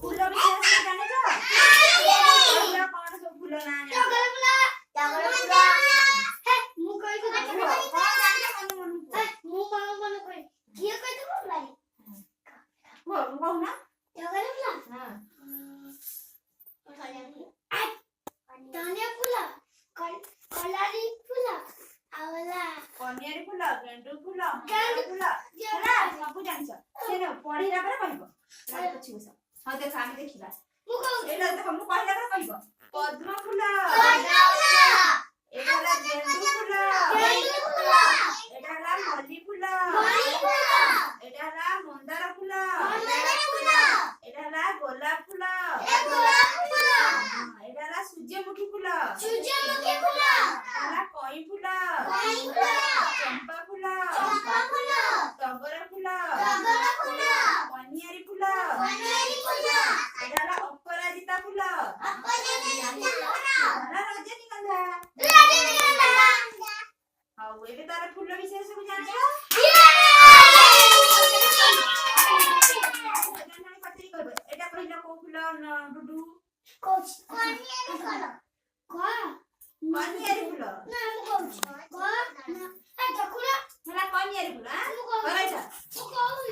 फूल विषय से जाने छो फूल कौन सब फूल ना टगर फूल हे मु कहि को कौन जाने मन मु मन कहि किए कहि तो लाई वो ना टगर फूल हां धनिया फूल कलारी फूल आवला कन्यारी फूल गेंडू फूल होला सब जानछ केन पढिरा पर कहबो रात पछि बस हां देख हामी देखिबा मु कहू एला देख मु कहला पर कहबो पद्म फूल एला गेंडू फूल एला मल्ली फूल एला मंदार फूल एला गोलाप फूल एला सूर्यमुखी फूल एला कई फूल चंपा फूल टगर फूल कन्यारी फूल एला अपराजिता फूल एला रजनीगंधा हां एबे तार फूल विषय सब जानछ एटा पहिला को फूल डुडू कोच कन्यारी फूल कन्यारी फूल ना हम कोच को ना ए देखुना होला कन्यारी फूल हां रहै छ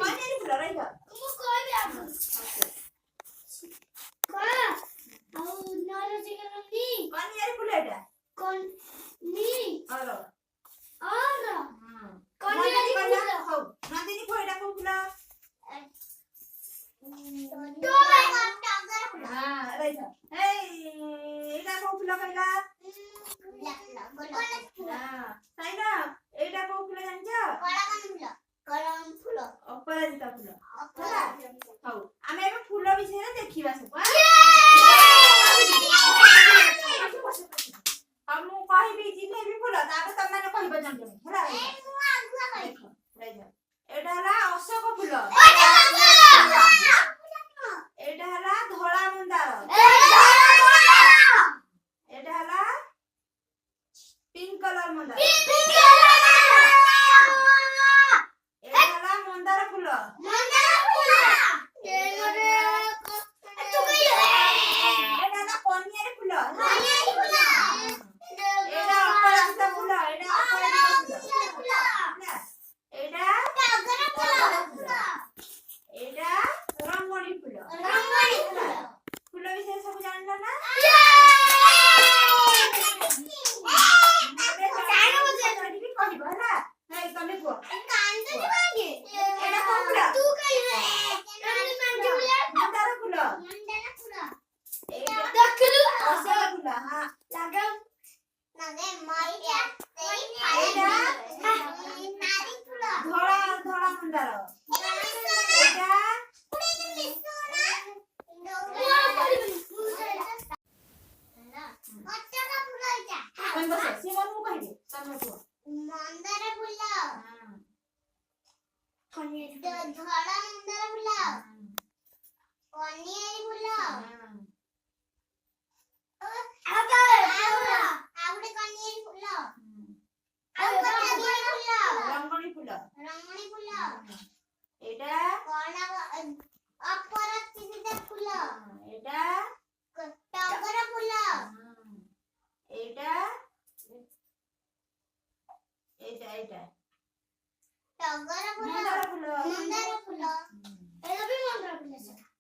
कन्यारी फूल रहै छ मु कहबे आप का औ नरो जिगरंदी कन्यारी फूल एटा कोन नी अर कन्यारी फूल हो नंदिनी को एटा को फूल हां रहै छ ए एटा को फूल कहला साइना एटा को फूल जानछ कलम फूल अपराजिता फूल होला हौ आमे एबे फूल विषय देखिबा सब हम कहबी जिने भी फूल ताबे त माने कहबा जानछ होला एटा हला अशोक फूल एटा हला धोळा मंदार एटा हला पिंक कलर मंदार एटा हला मंदार फूल एटा हला कन्यारी फूल एटा अपराजिता फूल एटा एटा रंगोली फूल फूल विषय सब जानला ना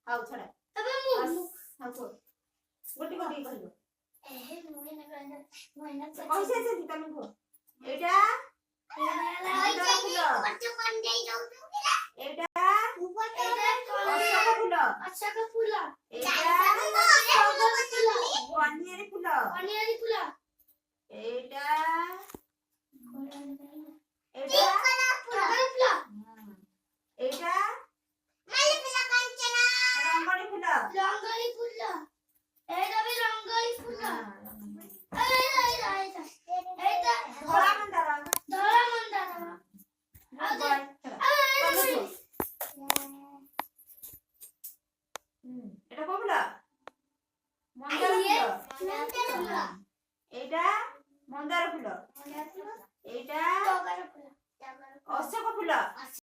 हाउ छडा तबे मु हाउ को गोटी गोटी कहियो एहे मोइना कैसे से तमे को एटा बच्चों कौन जाई जाऊ एटा ऊपर अच्छा का फूल एटा कन्यारी फूल एटा एटा फूल एटा